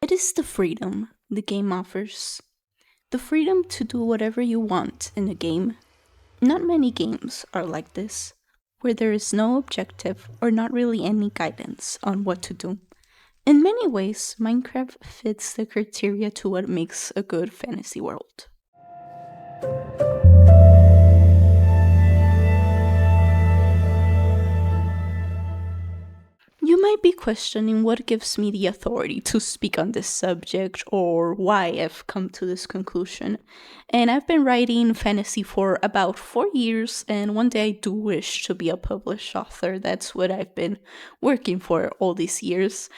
It is the freedom the game offers. The freedom to do whatever you want in a game. Not many games are like this, where there is no objective or not really any guidance on what to do. In many ways, Minecraft fits the criteria to what makes a good fantasy world. You might be questioning what gives me the authority to speak on this subject or why I've come to this conclusion. And I've been writing fantasy for about 4 years, and one day I do wish to be a published author. That's what I've been working for all these years.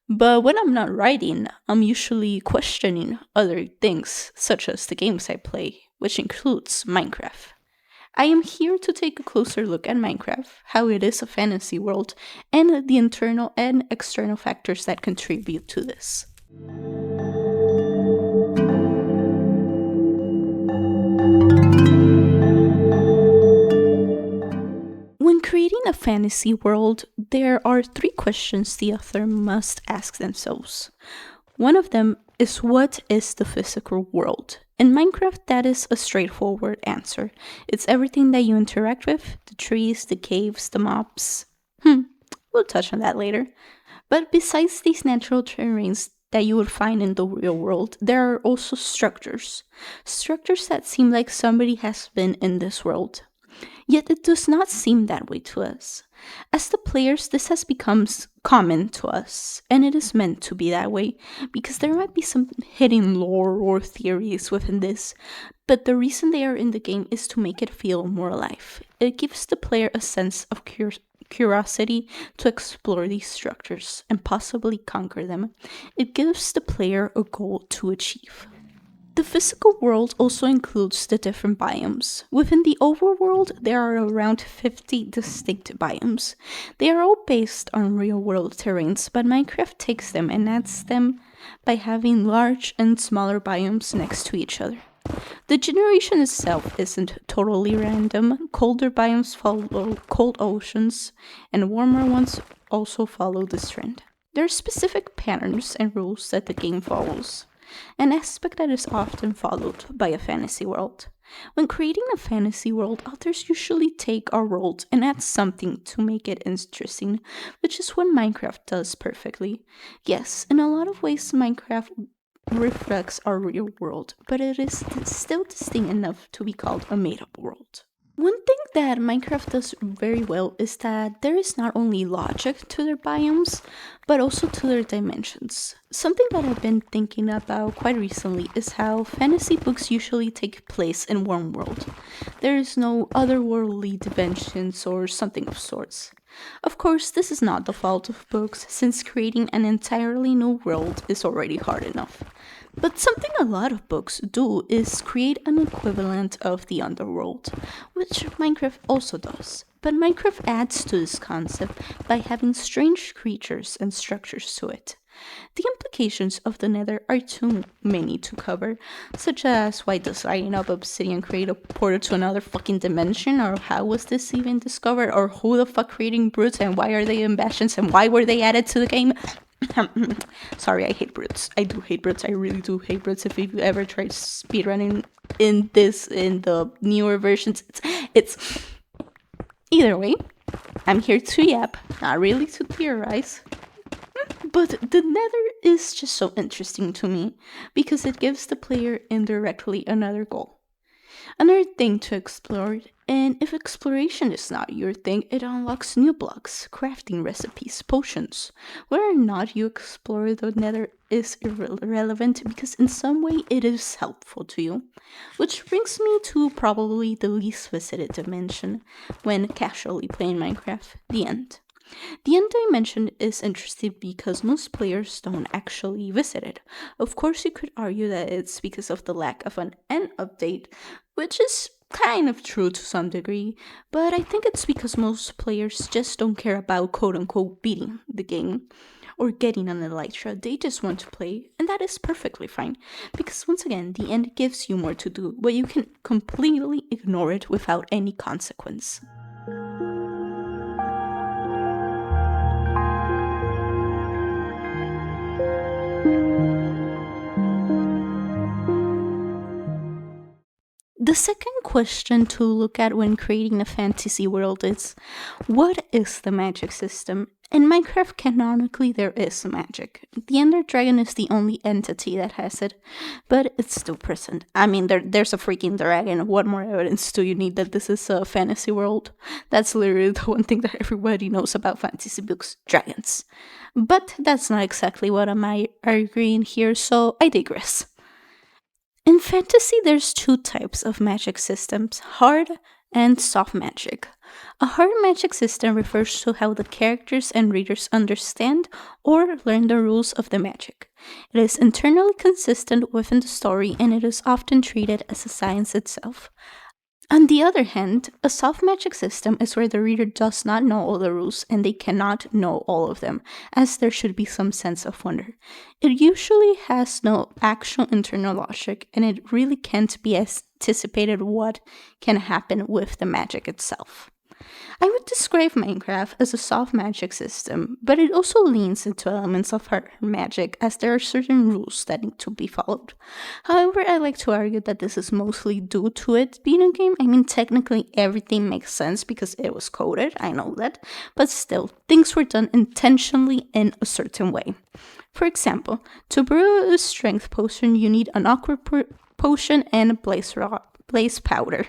But when I'm not writing, I'm usually questioning other things, such as the games I play, which includes Minecraft. I am here to take a closer look at Minecraft, how it is a fantasy world, and the internal and external factors that contribute to this. When creating a fantasy world, there are three questions the author must ask themselves. One of them is, what is the physical world? In Minecraft, that is a straightforward answer. It's everything that you interact with, the trees, the caves, the mobs. We'll touch on that later. But besides these natural terrains that you would find in the real world, there are also structures. Structures that seem like somebody has been in this world. Yet it does not seem that way to us. As the players, this has become common to us, and it is meant to be that way, because there might be some hidden lore or theories within this, but the reason they are in the game is to make it feel more alive. It gives the player a sense of curiosity to explore these structures and possibly conquer them. It gives the player a goal to achieve. The physical world also includes the different biomes. Within the overworld, there are around 50 distinct biomes. They are all based on real-world terrains, but Minecraft takes them and adds them by having large and smaller biomes next to each other. The generation itself isn't totally random. Colder biomes follow cold oceans, and warmer ones also follow this trend. There are specific patterns and rules that the game follows, an aspect that is often followed by a fantasy world. When creating a fantasy world, authors usually take our world and add something to make it interesting, which is what Minecraft does perfectly. Yes, in a lot of ways, Minecraft reflects our real world, but it is still distinct enough to be called a made-up world. One thing that Minecraft does very well is that there is not only logic to their biomes, but also to their dimensions. Something that I've been thinking about quite recently is how fantasy books usually take place in one world. There is no otherworldly dimensions or something of sorts. Of course, this is not the fault of books, since creating an entirely new world is already hard enough. But something a lot of books do is create an equivalent of the underworld, which Minecraft also does. But Minecraft adds to this concept by having strange creatures and structures to it. The implications of the nether are too many to cover, such as why does lighting up obsidian create a portal to another fucking dimension, or how was this even discovered, or who the fuck creating brutes and why are they in bastions and why were they added to the game? Sorry, I hate brutes. I do hate brutes. I really do hate brutes. If you've ever tried speedrunning in the newer versions, it's either way. I'm here to yap, not really to theorize. But the nether is just so interesting to me because it gives the player indirectly another goal, another thing to explore, and if exploration is not your thing, it unlocks new blocks, crafting recipes, potions. Whether or not you explore the nether is irrelevant because in some way it is helpful to you. Which brings me to probably the least visited dimension when casually playing Minecraft, the end. The end dimension is interesting because most players don't actually visit it. Of course, you could argue that it's because of the lack of an end update, which is kind of true to some degree, but I think it's because most players just don't care about quote unquote beating the game or getting an elytra. They just want to play, and that is perfectly fine because once again, the end gives you more to do, but you can completely ignore it without any consequence. The second question to look at when creating a fantasy world is, what is the magic system? In Minecraft, canonically, there is magic. The Ender Dragon is the only entity that has it, but it's still present. I mean, there's a freaking dragon. What more evidence do you need that this is a fantasy world? That's literally the one thing that everybody knows about fantasy books, dragons. But that's not exactly what I'm arguing here, so I digress. In fantasy, there's two types of magic systems, hard and soft magic. A hard magic system refers to how the characters and readers understand or learn the rules of the magic. It is internally consistent within the story and it is often treated as a science itself. On the other hand, a soft magic system is where the reader does not know all the rules and they cannot know all of them, as there should be some sense of wonder. It usually has no actual internal logic and it really can't be anticipated what can happen with the magic itself. I would describe Minecraft as a soft magic system, but it also leans into elements of hard magic as there are certain rules that need to be followed. However, I like to argue that this is mostly due to it being a game. I mean, technically everything makes sense because it was coded, I know that, but still, things were done intentionally in a certain way. For example, to brew a strength potion, you need an aqua potion and a blaze powder.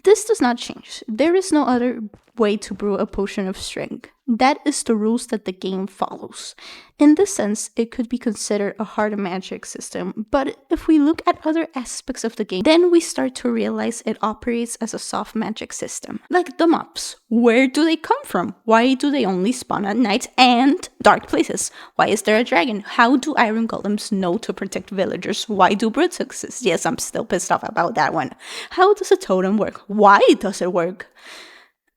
This does not change. There is no other way to brew a potion of strength. That is the rules that the game follows. In this sense, it could be considered a hard magic system, but if we look at other aspects of the game, then we start to realize it operates as a soft magic system. Like the mobs. Where do they come from? Why do they only spawn at night and dark places? Why is there a dragon? How do iron golems know to protect villagers? Why do brutes exist? Yes, I'm still pissed off about that one. How does a totem work? Why does it work?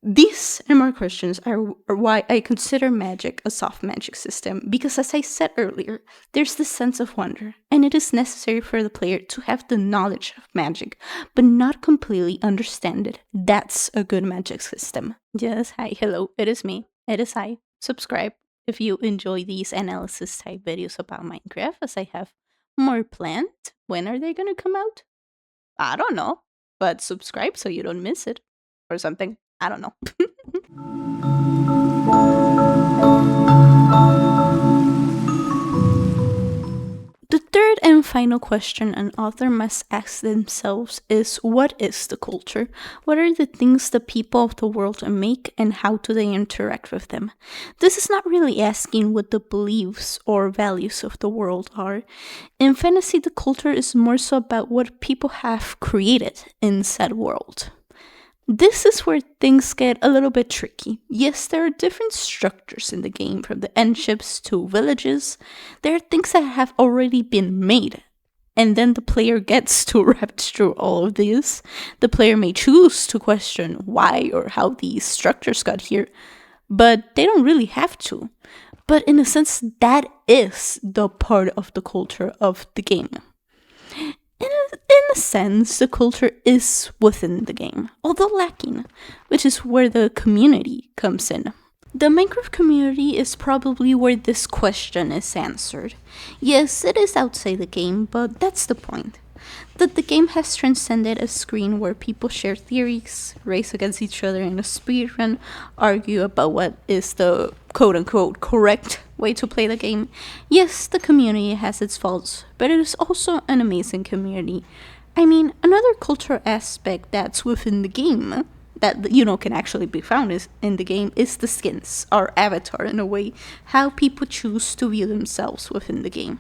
These and more questions are why I consider magic a soft magic system, because as I said earlier, there's this sense of wonder, and it is necessary for the player to have the knowledge of magic, but not completely understand it. That's a good magic system. Yes, hi, hello, it is me. It is I. Subscribe if you enjoy these analysis type videos about Minecraft, as I have more planned. When are they gonna come out? I don't know, but subscribe so you don't miss it, or something. I don't know. The third and final question an author must ask themselves is, what is the culture? What are the things the people of the world make and how do they interact with them? This is not really asking what the beliefs or values of the world are. In fantasy, the culture is more so about what people have created in said world. This is where things get a little bit tricky. Yes, there are different structures in the game, from the endships to villages. There are things that have already been made, and then the player gets to rabbit through all of these. The player may choose to question why or how these structures got here, but they don't really have to. But in a sense, that is the part of the culture of the game. In a sense, the culture is within the game, although lacking, which is where the community comes in. The Minecraft community is probably where this question is answered. Yes, it is outside the game, but that's the point. That the game has transcended a screen where people share theories, race against each other in a speedrun, argue about what is the quote-unquote correct way to play the game. Yes, the community has its faults, but it is also an amazing community. I mean, another cultural aspect that's within the game that, can actually be found in the game is the skins, our avatar in a way, how people choose to view themselves within the game.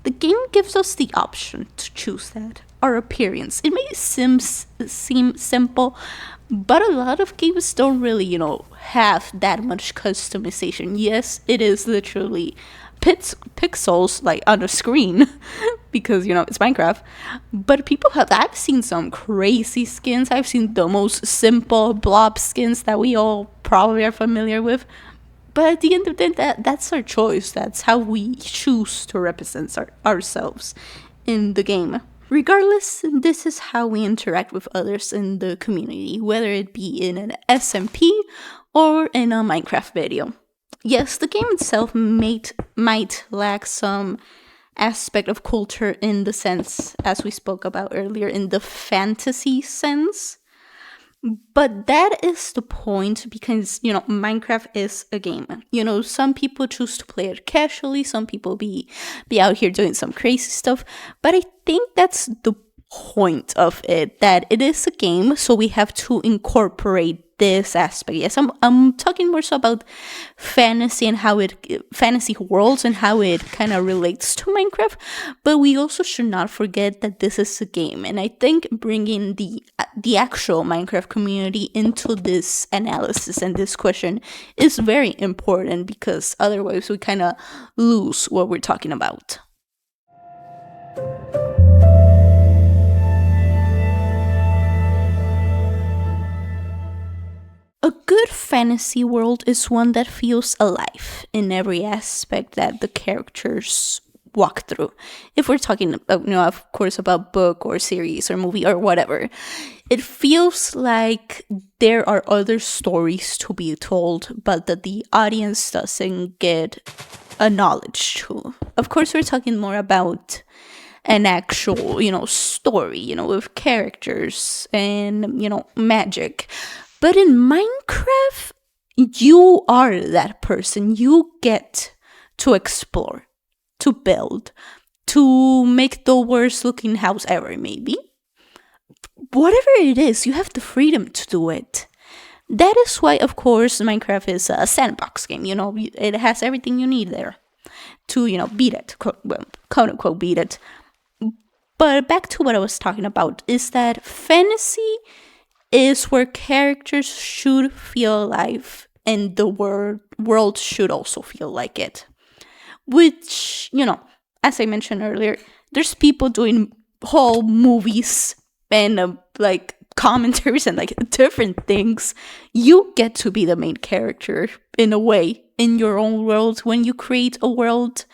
The game gives us the option to choose that, our appearance. It may seem simple, but a lot of games don't really, have that much customization. Yes, it is literally pixels like on the screen because it's Minecraft, but I've seen some crazy skins. I've seen the most simple blob skins that we all probably are familiar with, but at the end of the day, that's our choice. That's how we choose to represent ourselves in the game. Regardless, this is how we interact with others in the community, whether it be in an SMP or in a Minecraft video. Yes, the game itself might lack some aspect of culture in the sense, as we spoke about earlier, in the fantasy sense. But that is the point because, Minecraft is a game. Some people choose to play it casually, some people be out here doing some crazy stuff. But I think that's the point of it, that it is a game, so we have to incorporate this aspect. Yes, I'm talking more so about fantasy and how fantasy worlds and how it kind of relates to Minecraft, but we also should not forget that this is a game. And I think bringing the actual Minecraft community into this analysis and this question is very important, because otherwise we kind of lose what we're talking about. A good fantasy world is one that feels alive in every aspect that the characters walk through. If we're talking about, of course, about book or series or movie or whatever, it feels like there are other stories to be told, but that the audience doesn't get a knowledge to. Of course, we're talking more about an actual, story, with characters and, magic. But in Minecraft, you are that person. You get to explore, to build, to make the worst looking house ever, maybe. Whatever it is, you have the freedom to do it. That is why, of course, Minecraft is a sandbox game. It has everything you need there to, beat it, quote unquote, beat it. But back to what I was talking about, is that fantasy is where characters should feel alive and the world should also feel like it. Which, as I mentioned earlier, there's people doing whole movies and commentaries and different things. You get to be the main character in a way in your own world. When you create a world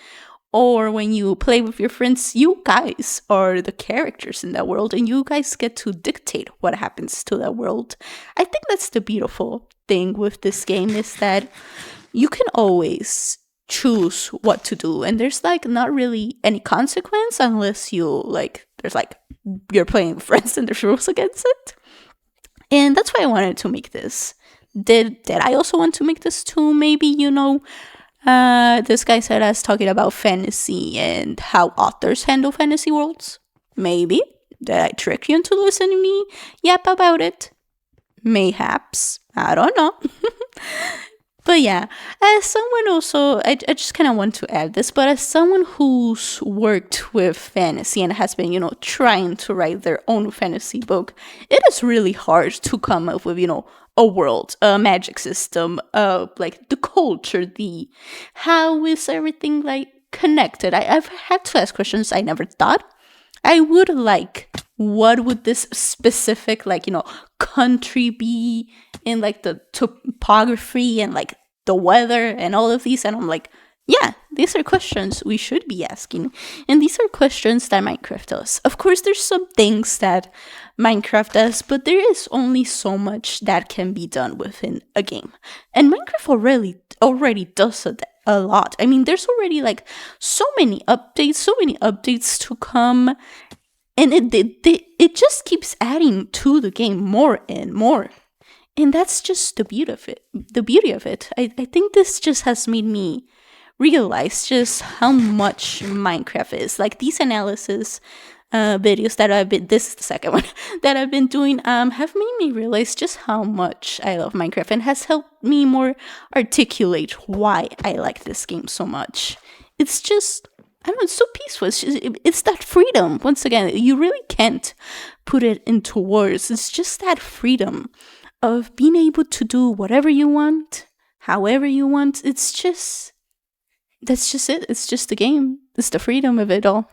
or when you play with your friends, you guys are the characters in that world and you guys get to dictate what happens to that world. I think that's the beautiful thing with this game, is that you can always choose what to do and there's not really any consequence unless you there's you're playing with friends and there's rules against it. And that's why I wanted to make this. Did I also want to make this too? Maybe, this guy said us talking about fantasy and how authors handle fantasy worlds. Maybe. Did I trick you into listening to me yap about it? Mayhaps. I don't know. But yeah, as someone also, I just kind of want to add this, but as someone who's worked with fantasy and has been, trying to write their own fantasy book, it is really hard to come up with, a world, a magic system, the culture, how is everything connected. I've had to ask questions I never thought. I would what would this specific country be in the topography and the weather and all of these, and I'm yeah, these are questions we should be asking, and these are questions that Minecraft does. Of course, there's some things that Minecraft does, but there is only so much that can be done within a game, and Minecraft already does a lot. I mean, there's already so many updates to come, and it just keeps adding to the game more and more. And that's just the beauty of it. I think this just has made me realize just how much Minecraft is. These analysis videos that this is the second one, that I've been doing, have made me realize just how much I love Minecraft and has helped me more articulate why I like this game so much. It's just, I don't know, it's so peaceful. It's that freedom. Once again, you really can't put it into words. It's just that freedom of being able to do whatever you want, however you want. That's just it. It's just the game. It's the freedom of it all.